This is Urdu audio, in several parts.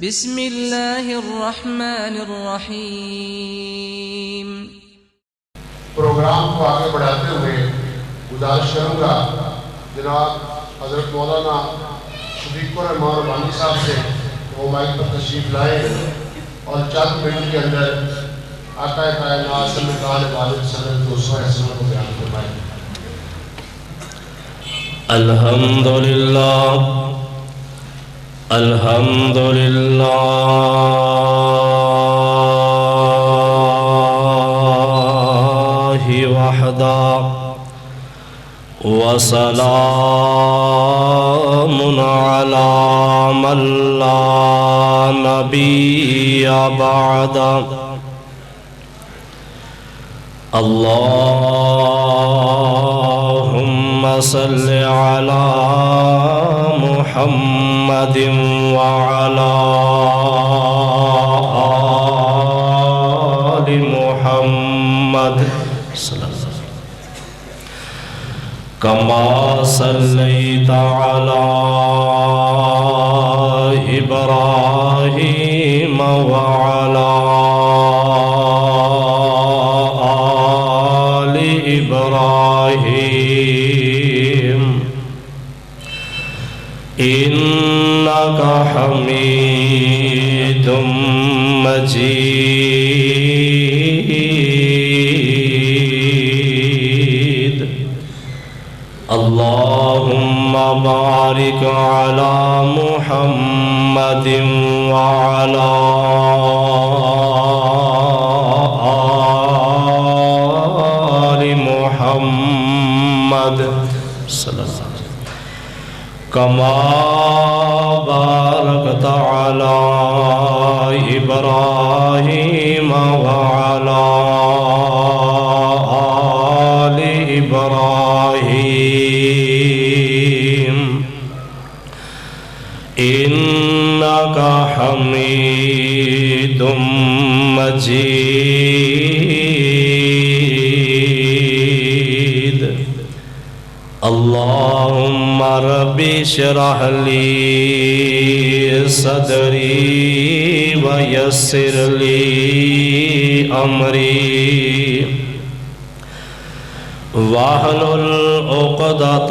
بسم اللہ الرحمن الرحیم۔ پروگرام کو آگے بڑھاتے ہوئے گزارش کروں گا جناب حضرت مولانا شفیق الرحمان ربانی صاحب سے وہ مائک پر تشریف لائے اور چند منٹ کے اندر آقا کائنات صلی اللہ علیہ وسلم کو اسوہ حسنہ کو بیان فرمائیں۔ الحمدللہ وحدہ وسلام علی من لا نبی بعدہ۔ اللہم صل علی محمد وعلی آل محمد کما صلیت علی ابراہیم وعلی إبراهيم إنك حميد مجيد اللهم بارك على محمد وعلى محمد صلی اللہ علیہ وسلم کما بارکت علی ابراہیم وعلی آل ابراہیم انک حمید مجید اللہم رب اشرح لی صدری ویسر لی امری واحلل عقدۃ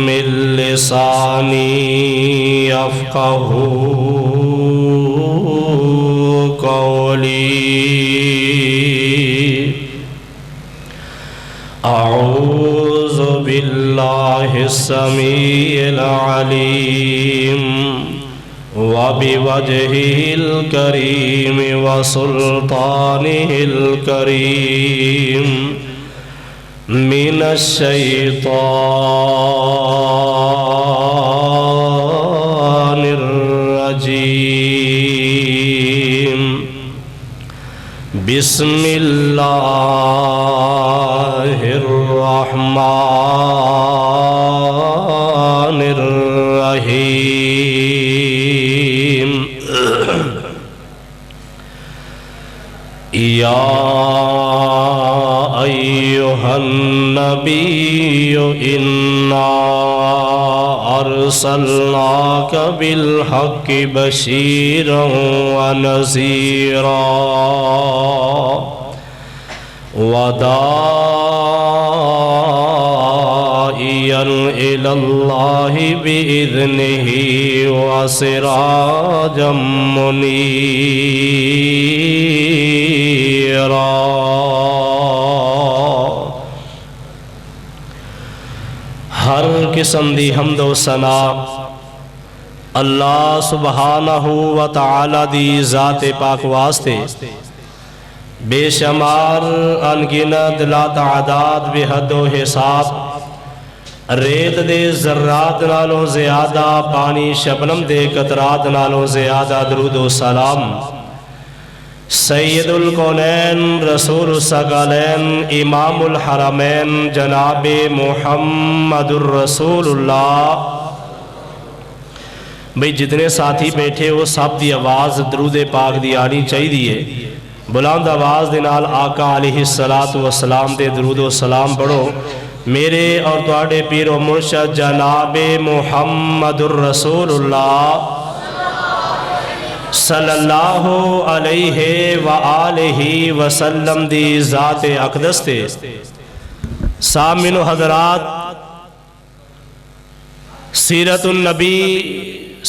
من لسانی یفقہوا قولی اعوذ باللہ السمیع العلیم وبوجہہ الکریم وسلطانہ الکریم من الشیطان الرجیم بسم اللہ الرحمن الرحیم یا ایہا النبی انا ارسلناک بالحق بشیرا ونذیرا وداعیا الی اللہ بإذنہ وسراجا منیرا۔ ہر قسم دی حمد و ثنا اللہ سبحانہ و تعالی دی ذات پاک واسطے بے شمار انگنت لا تعداد بے حد و حساب ریت دے ذرات نالوں زیادہ پانی شبنم دے قطرات نالوں زیادہ درود و سلام سید الکونین رسول الثقلین امام الحرمین جناب محمد الرسول اللہ۔ بھئی جتنے ساتھی بیٹھے وہ سب دی آواز درود پاک دی آنی چاہی دیئے بلند آواز دے نال آقا علیہ السلام دے درود و سلام پڑھو۔ میرے اور تواڈے پیر و مرشد جناب محمد الرسول اللہ صلی اللہ علیہ وآلہ وسلم دی ذات اقدس تے سامعین و حضرات، سیرت النبی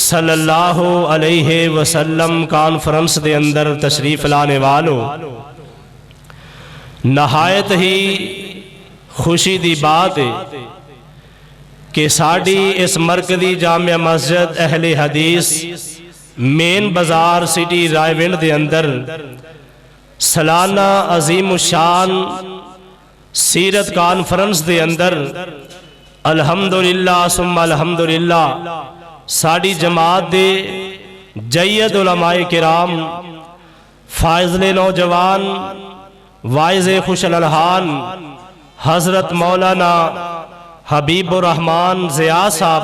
صلی اللہ علیہ وسلم کانفرنس دے اندر تشریف لانے والوں، نہایت ہی خوشی دی بات ہے کہ ساڑی اس مرکزی جامعہ مسجد اہل حدیث مین بازار سٹی رائے ونڈ دے اندر سالانہ عظیم الشان سیرت کانفرنس دے اندر الحمدللہ ثم الحمدللہ ساڑی جماعت دے جید علماء کرام، فائزل نوجوان، وائز خوش الالحان حضرت مولانا حبیب الرحمن ضیاء صاحب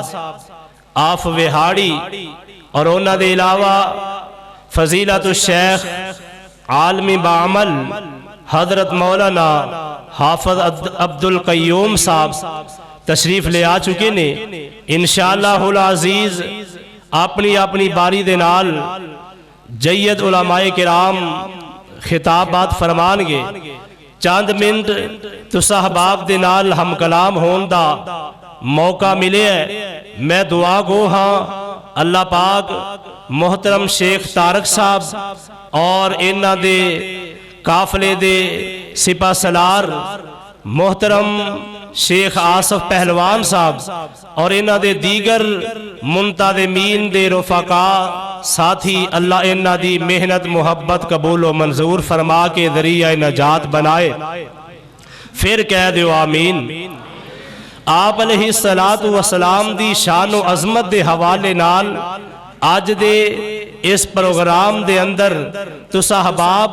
آف وہاڑی اور انہاں دے علاوہ فضیلت الشیخ عالمی بعمل حضرت مولانا حافظ عبدالقیوم صاحب تشریف لے آ چکے نے۔ انشاءاللہ العزیز اپنی اپنی باری دے نال جید علماء کرام خطابات فرمان گے۔ چاند منٹ تسا احباب دے نال ہم کلام ہون دا موقع ملے ہے۔ میں دعا گو ہاں اللہ پاک محترم شیخ طارق صاحب اور انہاں دے قافلے دے سپہ سالار محترم شیخ آصف پہلوان صاحب اور انہاں دے دیگر منتظمین دے رفقا ساتھی، اللہ انہاں دی محنت محبت قبول و منظور فرما کے ذریعہ نجات بنائے، پھر کہہ دیو آمین۔ آپ علیہ السلام دی شان و عظمت دے حوالے نال آج دے اس پروگرام دے اندر تسا احباب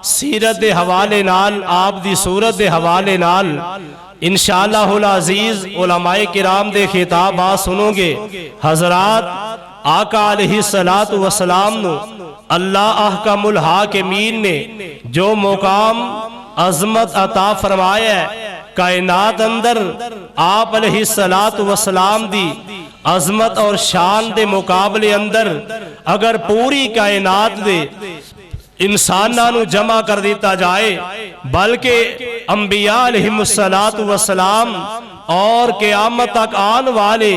سیرت دے حوالے نال، آپ دی صورت دے حوالے نال انشاءاللہ العزیز علماء کرام دے خطابات سنو گے۔ حضرات، آقا علیہ السلام نو اللہ احکم الحاکمین نے جو مقام عظمت عطا فرمایا ہے، کائنات اندر آپ علیہ السلام دی عظمت اور شان دے مقابلے اندر اگر پوری کائنات دے انساناں نو جمع کر دیتا جائے، بلکہ انبیاء علیہ السلام اور قیامت تک آن والے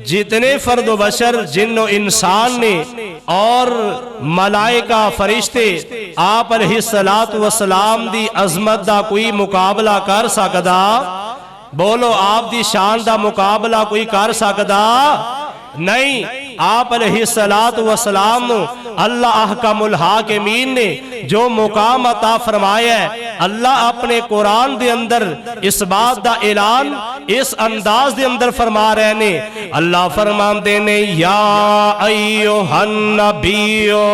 جتنے فرد و بشر جن و انسان نے اور ملائکہ فرشتے آپ علیہ السلام دی عظمت دا کوئی مقابلہ کر سکدا؟ بولو، آپ دی شان دا مقابلہ کوئی کر سکدا؟ نہیں۔ آپ علیہ السلام اللہ احکم الحاکمین نے جو مقام عطا فرمایا ہے، اللہ اپنے قرآن دے اندر اس بات دا اعلان اس انداز دے اندر فرما رہے نے۔ اللہ فرمان دینے، یا ایوہ النبیو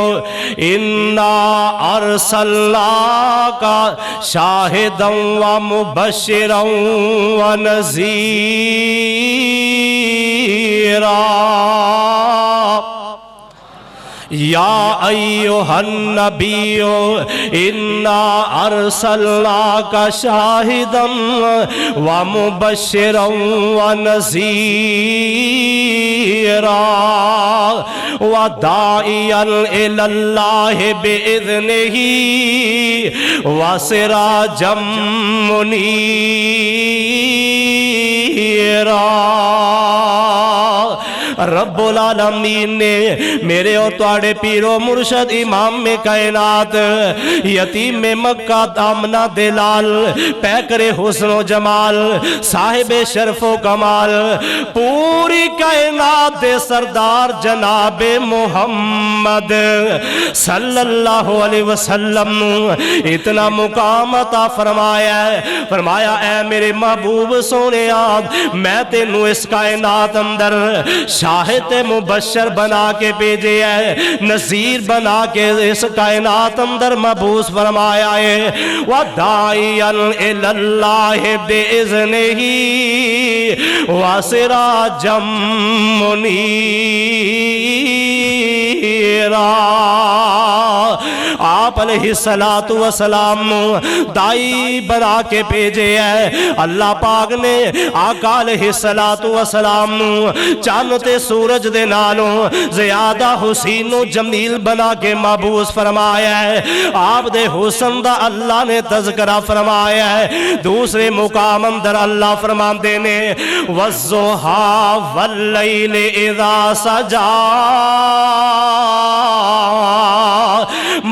انا ارسلناکا شاہدا و مبشرا و نذیرا۔ یا ایوہ النبیو انا ارسلناکا شاہدا و مبشرا و نذیرا و داعیا الاللہ بإذنہ و سراجا منیرا۔ رب العالمین نے میرے اور تواڑے پیرو مرشد امام میں کائنات یتیم میں مکہ دامنہ دلال پیکر حسن و جمال صاحب شرف و کمال پوری کائنات دے سردار جناب محمد صلی اللہ علیہ وسلم اتنا مقام عطا فرمایا ہے۔ فرمایا، اے میرے محبوب سونے آد، میں تینوں اس کائنات اندر شاہد مبشر بنا کے بھیجے ہے، نذیر بنا کے اس کائنات اندر مبعوث فرمایا ہے۔ وَدَاعِيًا إِلَى اللَّهِ بِإِذْنِهِ وَسِرَاجًا مُنِيرًا۔ نذیرا. آپ علیہ السلام دائی بنا کے بھیجے ہے. اللہ پاک نے آقا علیہ السلام چاند تے سورج دے نالوں زیادہ حسین و جمیل بنا کے مبعوث فرمایا ہے. آپ دے حسن دا اللہ نے تذکرہ فرمایا ہے. دوسرے مقام اندر اللہ فرماندے نے والضحیٰ واللیل اذا سجا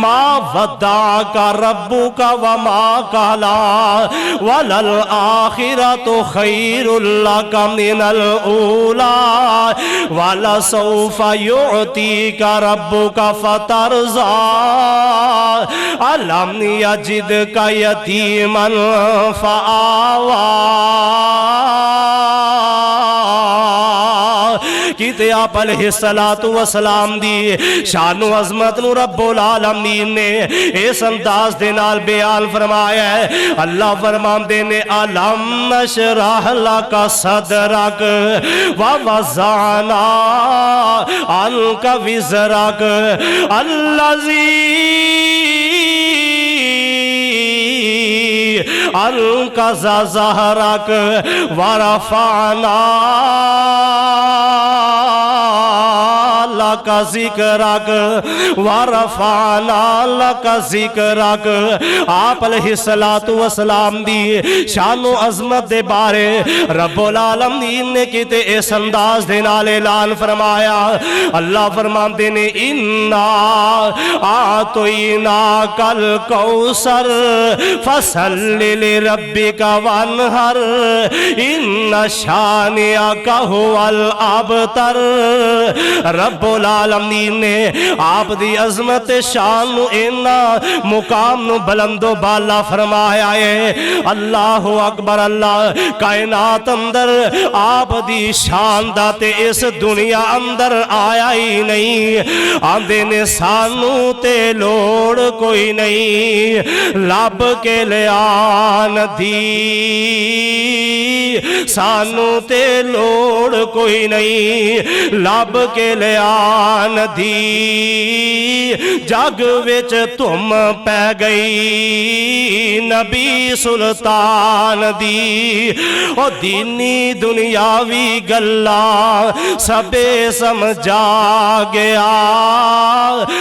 ما ودعک ربک وما قلا وللآخرۃ خیر لک من الاولی ولسوف یعطیک ربک فترضی الم یجدک یتیما فآوی. کیتے آپ علیہ السلام دی شان و عظمت نو رب العالمین نے اس انداز دے نال بیان فرمایا ہے. اللہ فرماندے نے الم نشرح لک صدرک ووضعنا عنک وزرک الذی انقض ظہرک ورفعنا لک ذکرک ورفعنا لک ذکرک. آپ علیہ السلام دی شان و عظمت دے بارے رب العالمین نے کیتے اس انداز دے نال اعلان فرمایا. اللہ فرماندے نے انا اعطیناک الکوثر فصل لربک وانحر ان شانئک هو الابتر. رب العالمین نے آپ دی عظمت شان نو اینا مقام نو بلند و بالا فرمایا ہے. اللہ اکبر. اللہ کائنات اندر آپ دی شان دا تے اس دنیا اندر آیا ہی نہیں. آندے نے سانو تے لوڑ کوئی نہیں لب کے لیان دی سانو تے لوڑ کوئی نہیں لب کے لیان دی. جگ وچ تم پہ گئی نبی سلطان دی او دینی دنیاوی گلا سبے سمجھا گیا.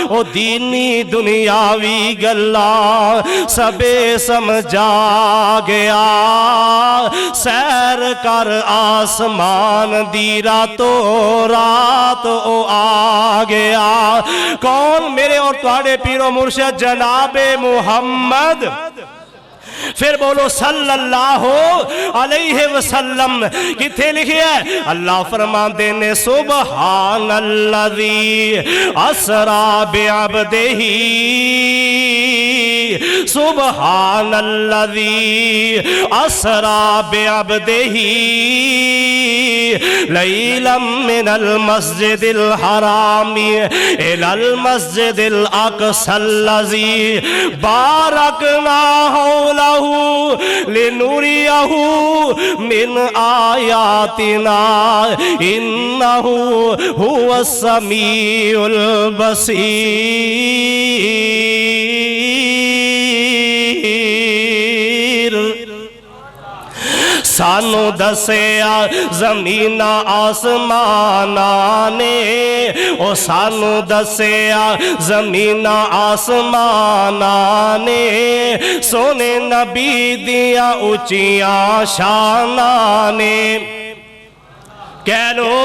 او دینی دنیاوی گلا سبے سمجھا گیا. سیر کر آسمان دی راتوں رات او آ گیا. کون؟ میرے اور تواڈے پیر و مرشد جناب محمد. پھر بولو صلی اللہ علیہ وسلم. کتھے لکھے ہے؟ اللہ فرماندے نے سبحان الذی اسرا بعبدہ سبحان الذی اسرا بعبدہ لیلا من المسجد الحرام الى المسجد الاقصى الذی بارکنا حولہ لنوریہ من آیاتنا انہ هو السمیع البصیر. سانو دسیا زمین آسمانا نے او سانو دسیا زمین آسمانا نے سونے نبی دیا اچیاں شانہ نے. کہہ لو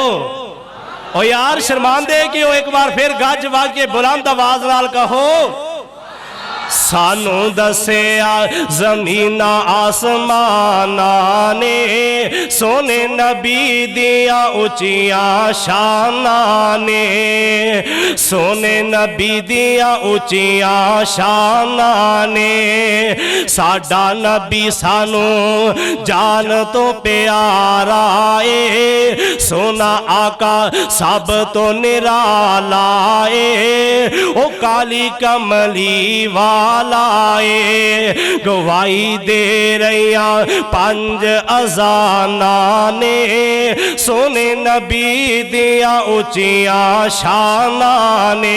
او یار شرماندے کیوں؟ ایک بار پھر گج واقع بلند آواز نال کہو. سانو دسیا زمین آسمانا نے سونے نبی دیا اچیاں شانہ نے سونے نبی دیا اچیاں شانہ نے. ساڈا نبی سانو جان تو پیارا اے سونا آقا سب تو نرالا اے او کالی کملی وا والائے گواہی دے رہیاں پنج اذاناں نے سونے نبی دیاں اچیاں شاناں نے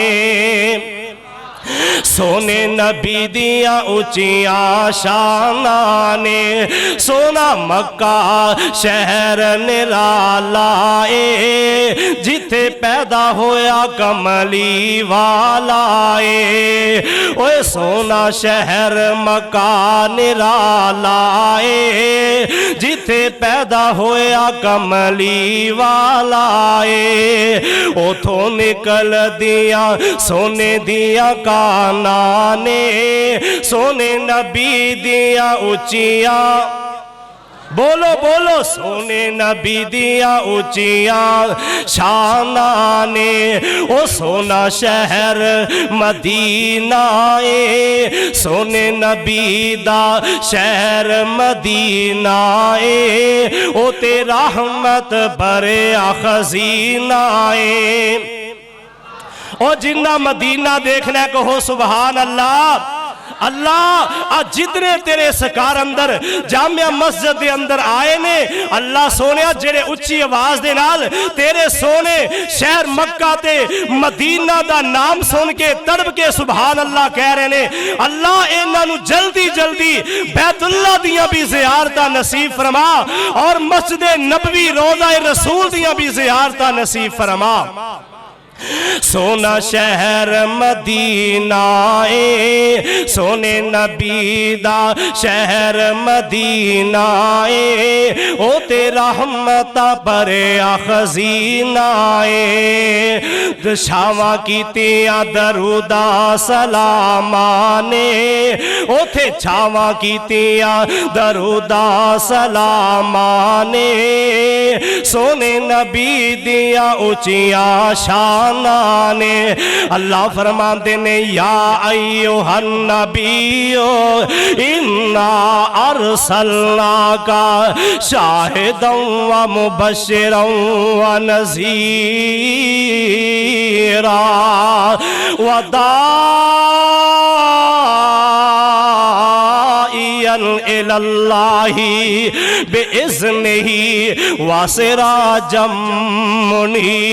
سونے نبی دیاں اچیاں شاناں نے سونا مکہ شہر نرالا اے جتھے پیدا ہویا کملی والا اے اوے سونا شہر مکہ نرالا اے جتھے پیدا ہویا کملی والا اے اتھوں نکل دیاں سونے دیاں کانا نے سونے نبی دیاں اچیاں بولو بولو سونے نبی دیاں اچیاں شاناں نے او سونا شہر مدینہ اے سونے نبی دا شہر مدینہ اے او تے رحمت بریا خزینہ اے او جنہ مدینہ دیکھنا کہو سبحان اللہ اللہ جتنے تیرے سکار اندر جامعہ مسجد دے اندر آئے نے اللہ سونے جڑے اچھی آواز دے نال تیرے سونے شہر مکہ تے مدینہ دا نام سن کے تڑپ کے سبحان اللہ کہہ رہے نے اللہ انہاں نو جلدی جلدی بیت اللہ دیاں بھی زیارتاں نصیب فرما اور مسجد نبوی روضہ رسول دیاں بھی زیارتاں نصیب فرما سونا شہر مدینہ اے سونے نبی دا شہر مدینہ اے او تے رحمتہ بریا خزینہ اے شاواں کیتیاں درودہ سلامانے او تے چھاواں کیتیاں درودہ سلامانے سونے نبی دیاں اچیاں شان نے اللہ فرماتے نے یا ایوہ النبیو انا ارسلناک شاہدا و مبشرا و نذیرا و داعیا الی اللہ بإذنہ و سراجا منیرا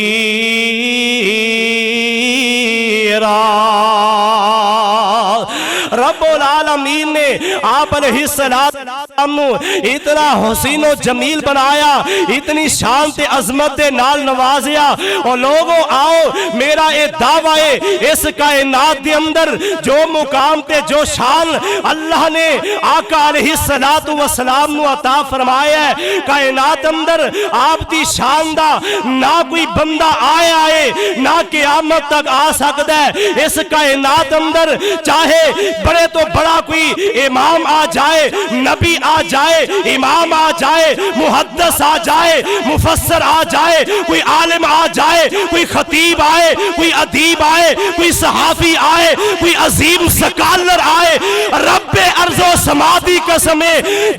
رب العالمین نے آپ علیہ السلام اتنا حسین و جمیل بنایا اتنی شان تے عظمت دے نال نوازیا اور لوگوں آؤ میرا اے دعویٰ ہے اس کائنات دے اندر جو مقام تے جو شان اللہ نے آقا علیہ السلام نو عطا فرمایا ہے کائنات اندر آپ دی شان دا نہ کوئی بندہ آیا ہے نہ قیامت تک آ سکتا ہے اس کائنات اندر چاہے بڑے تو بڑا کوئی امام آ جائے نبی آ جائے امام آ جائے محدث آ جائے مفسر آ جائے کوئی عالم آ جائے کوئی خطیب آئے کوئی ادیب آئے کوئی صحافی آئے کوئی عظیم سکالر آئے رب ارض و سما دی قسم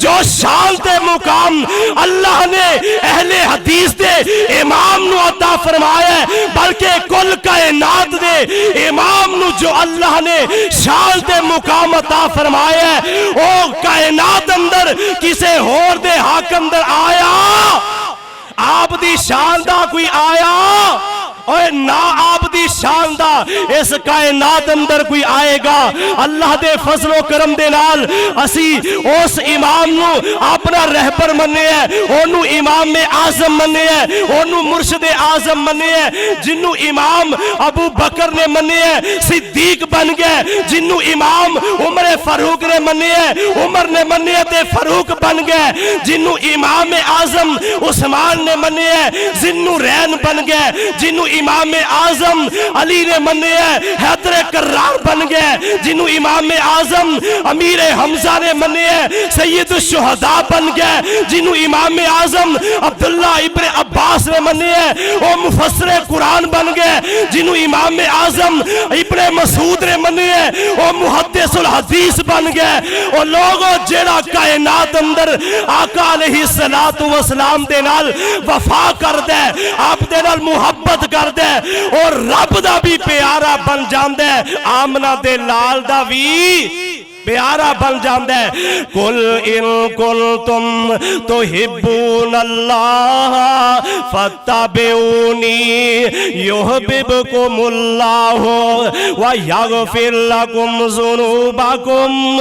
جو شان تے مقام اللہ نے اہل حدیث دے امام نو عطا فرمایا ہے بلکہ کل کائنات دے امام نو جو اللہ نے شان تے مقام عطا فرمایا ہے او کائنات اندر کسے ہور دے حق اندر آیا آپ دی شان دا کوئی آیا اور نہ آپ دی شان دا اس کائنات اندر کوئی آئے گا اللہ دے فضل و کرم دے نال اسی اس امام نو اپنا رہبر مننے ہیں انہوں امام اعظم مننے ہیں انہوں مرشد اعظم مننے ہیں جنہوں امام ابو بکر نے مننے ہیں صدیق بن گئے جنہوں امام عمر فاروق نے مننے ہیں عمر نے مننے ہیں تے فاروق بن گئے جنہوں امام اعظم عثمان نے مننے ہیں ذو رین بن گئے جنہوں امام اعظم علی نے مننے ہیں حیدر کرار بن گئے جنہوں امام اعظم امیر حمزہ نے مننے ہیں سید الشہداء بن گئے جنہوں امام اعظم عبداللہ ابن عباس نے مننے ہیں وہ مفسر قرآن بن گئے جنہوں امام اعظم ابن مسعود نے مننے ہیں وہ محدث الحدیث بن گئے وہ لوگوں جیڑا کائنات اندر آقا علیہ السلام دے نال وفا کر دے آپ دے نال محبت کر کردا ہے اور رب دا بھی پیارا بن جاندا ہے آمنہ دے لال دا بھی پیارا بن جاندا ہے قل ان کنتم تحبون اللہ فاتبعونی یحببکم اللہ ویغفر لکم ذنوبکم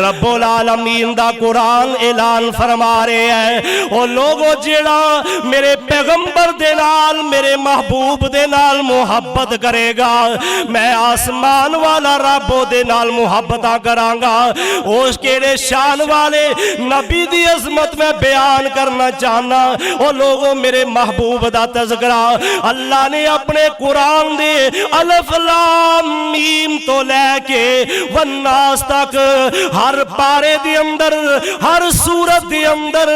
رب العالمین دا قرآن اعلان فرما رہے ہیں او لوگو جیڑا میرے پیغمبر دے نال میرے محبوب دے نال محبت کرے گا میں آسمان والا رب دے نال محبتاں کراں اس کے شان والے نبی دی عظمت میں بیان کرنا چاہنا او لوگوں میرے محبوب دا تذکرہ اللہ نے اپنے قرآن دے الف لام میم تو لے کے والناس تک ہر پارے دی اندر ہر سورت دی اندر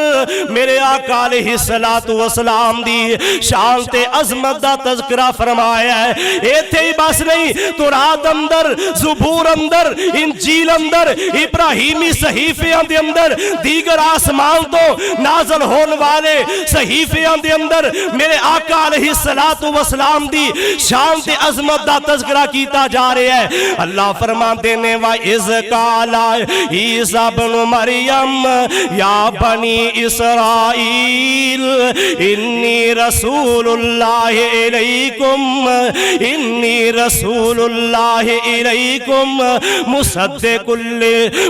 میرے آقا علیہ السلام دی شان تے عظمت دا تذکرہ فرمایا ہے ایتھے ہی بس نہیں تورات اندر زبور اندر انجیل اندر ابراہیمی صحیفیاں دے اندر دیگر آسمان تو نازل ہون والے صحیفیاں دے اندر میرے آقا علیہ السلام دی شان تے عظمت دا تذکرہ کیتا جا رہا ہے اللہ فرمان دینے وَإِذْ قَالَ عِيسَى ابْنُ مَرْيَمَ يَا بَنِي إِسْرَائِيلَ إِنِّي رَسُولُ اللَّهِ إِلَيْكُمْ إِنِّي رَسُولُ اللَّهِ إِلَيْكُمْ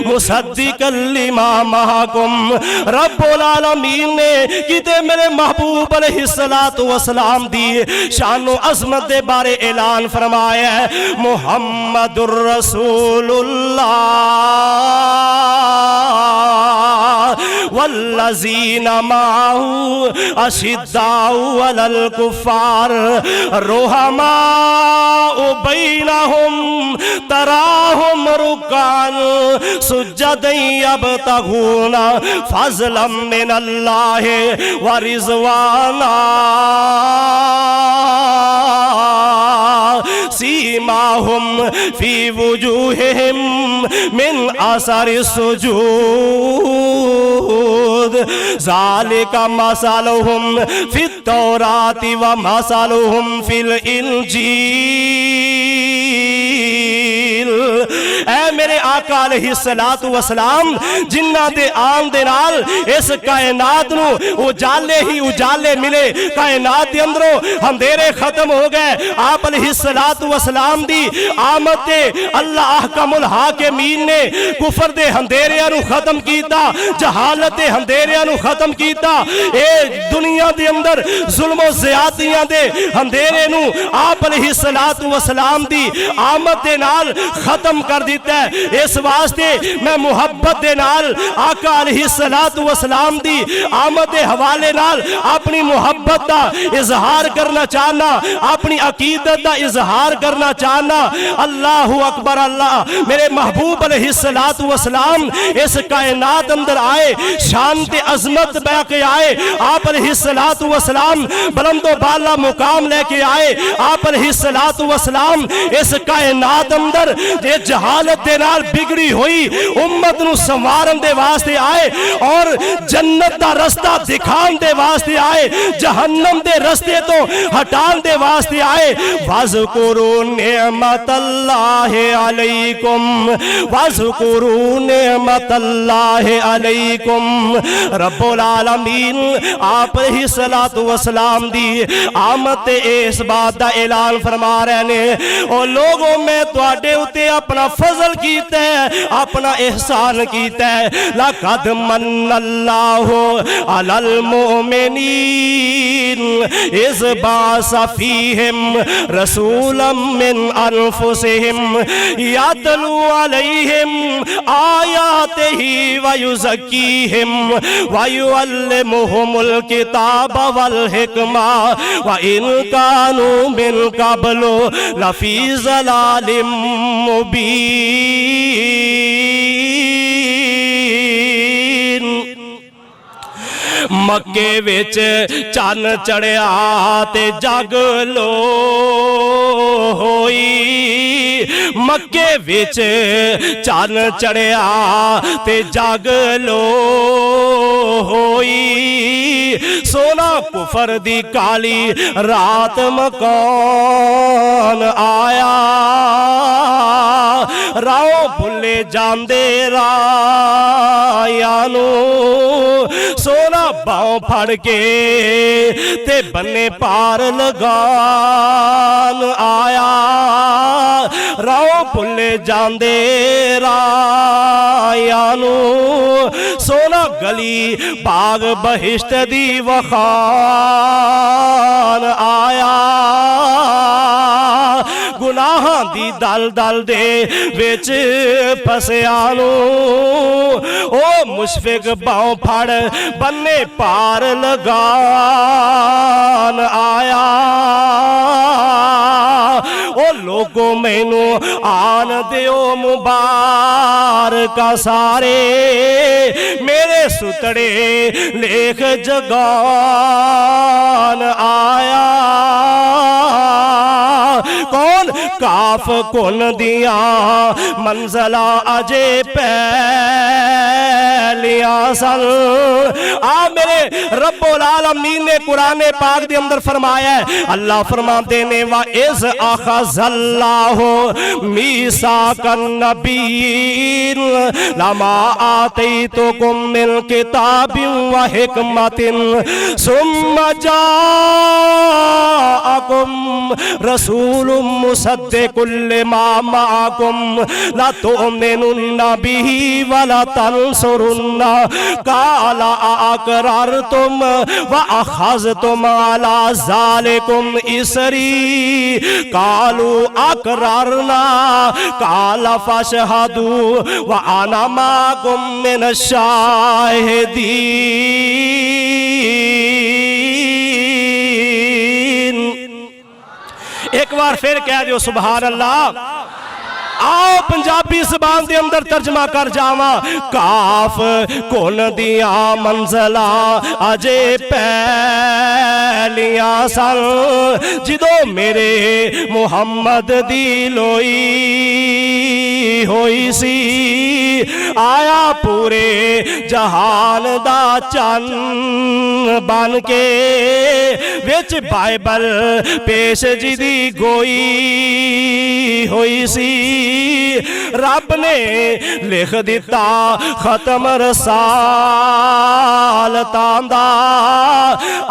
مصدق لما معکم رب العالمین نے کتے میرے محبوب علیہ السلام دی شان و عظمت دے بارے اعلان فرمایا ہے محمد الرسول اللہ والذین معه اشداء علی الکفار رحماء بینہم تراہم رکعا سجدا یبتغون فضلا من اللہ ورضوانا سیماہم فی وجوہہم من اثر السجود ذالک مثلہم فی التوراۃ ومثلہم فی الانجیل اے میرے آقا علیہ السلام جنہ دے آن دے نال اس کائنات نو اجالے ہی اجالے ملے کائنات دے اندروں اندھیرے ختم ہو گئے آپ علیہ السلام دی آمد تے اللہ احکم الحاکمین نے کفر دے اندھیریاں نو ختم کیتا جہالت دے اندھیریاں نو ختم کیتا اے دنیا دے اندر ظلم و زیادتیاں دے اندھیرے نو آپ علیہ السلام دی آمد دے نال ختم کر دیتا ہے اس واسطے میں محبت دے نال آقا علیہ السلام دی آمد دے حوالے نال اپنی محبت دا اظہار کرنا چاہنا اپنی عقیدت دا اظہار کرنا چاہنا اللہ اکبر اللہ میرے محبوب علیہ السلام اس کائنات اندر آئے شان تے عظمت بے کے آئے آپ علیہ السلام بلند و بالا مقام لے کے آئے آپ علیہ السلام اس کائنات اندر یہ جہالت دے نال بگڑی ہوئی امت نو سنوارن دے واسطے آئے اور جنت دا رستہ دکھان دے واسطے آئے جہنم دے رستے تو ہٹان دے واسطے آئے وَاذْكُرُوا نِعْمَةَ اللَّهِ عَلَيْكُمْ وَاذْكُرُوا نِعْمَةَ اللَّهِ عَلَيْكُمْ رب العالمین آپ علیہ السلام دی آمد اس بات دا اعلان فرما رہے نے اور لوگوں میں تواڈے اُتے اپنا فضل کیتا ہے اپنا احسان کیتا ہے لَقَدْ مَنَّ اللَّهُ عَلَى الْمُؤْمِنِينَ إِذْ بَعَثَ فِيهِمْ رَسُولًا مِّنْ أَنفُسِهِمْ يَتْلُو عَلَيْهِمْ آيَاتِهِ وَيُزَكِّيهِمْ وَيُعَلِّمُهُمُ الْكِتَابَ وَالْحِكْمَةَ وَإِنْ كَانُوا مِنْ قَبْلُ لَفِي ضَلَالٍ مُبِينٍ مکے وچ چن چڑھیا تے جگ لو ہوئی مکے وچ چن چڑھیا تے جگ لو ہوئی سونا کفر دی کالی رات مکان آیا راؤ بھلے جاندے رایانو سونا باؤں پھڑ کے تے بنے پار لگان آیا راؤ بھلے جاندے رایانو سونا گلی باغ بہشت دی وخان آیا گناہاں دی دل دل دے وچ پھسیانو او مشفق باؤں پھڑ بنے پار لگان آیا او لوگوں مینو آن دیو مبارکہ سارے میرے ستڑے لیکھ جگان آیا کون کاف کن دیا منزلہ اجے پہلیاں سن میرے رب العالمین نے قرآن پاک دے اندر فرمایا ہے اللہ فرماتے نے وَإِذْ أَخَذَ اللَّهُ مِيثَاقَ النَّبِيِّينَ لَمَا آتَيْتُكُم مِّن كِتَابٍ وَحِكْمَةٍ ثُمَّ جَاءَكُمْ رَسُولٌ مُصَدِّقٌ لِّمَا مَعَكُمْ لَتُؤْمِنُنَّ بِهِ وَلَتَنصُرُنَّهُ قَالَ أَأَقْرَرْتُمْ وَأَخَذْتُمْ عَلَى ذَلِكُمْ إِصْرِي قَالُوا أَقْرَرْنَا قَالَ فَاشْهَدُوا وَأَنَا مَعَكُمْ مِنَ الشَّاهِدِينَ ایک بار پھر کہہ دیو سبحان اللہ آؤ پنجابی زبان دے اندر ترجمہ کر جاواں کاف کون دیا منزلہ اجے پہلیاں سن جدو میرے محمد دی لوئی ہوئی سی آیا پورے جہان دا چن بن کے وچ بائبل پیش جی دی گوئی ہوئی سی رب نے لکھ دیتا ختم رسالتاں دا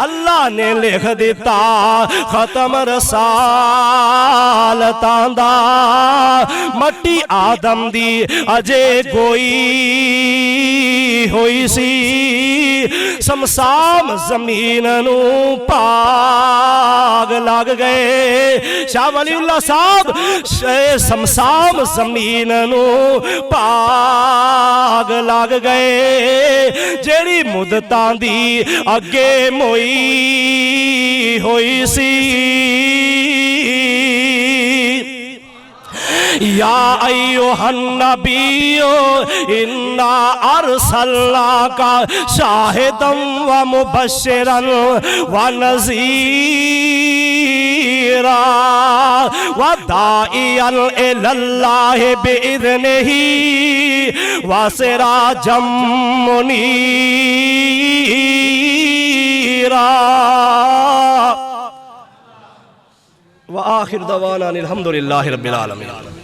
اللہ نے لکھ دیتا ختم رسالتاں دا مٹی آدم دی اجے گوئی ہوئی سی سمسام زمین نو پاگ لگ گئے شاہ ولی اللہ صاحب سمسام زمین نو پاگ لگ گئے جیڑی مدتاں دی اگے موئی ہوئی سی یا ایوہ النبی انا ارسلناکا شاہدا و مبشرا و نذیرا و داعیا الاللہ بإذنہ و سراجا منیرا وآخر دعوانا الحمدللہ رب العالمین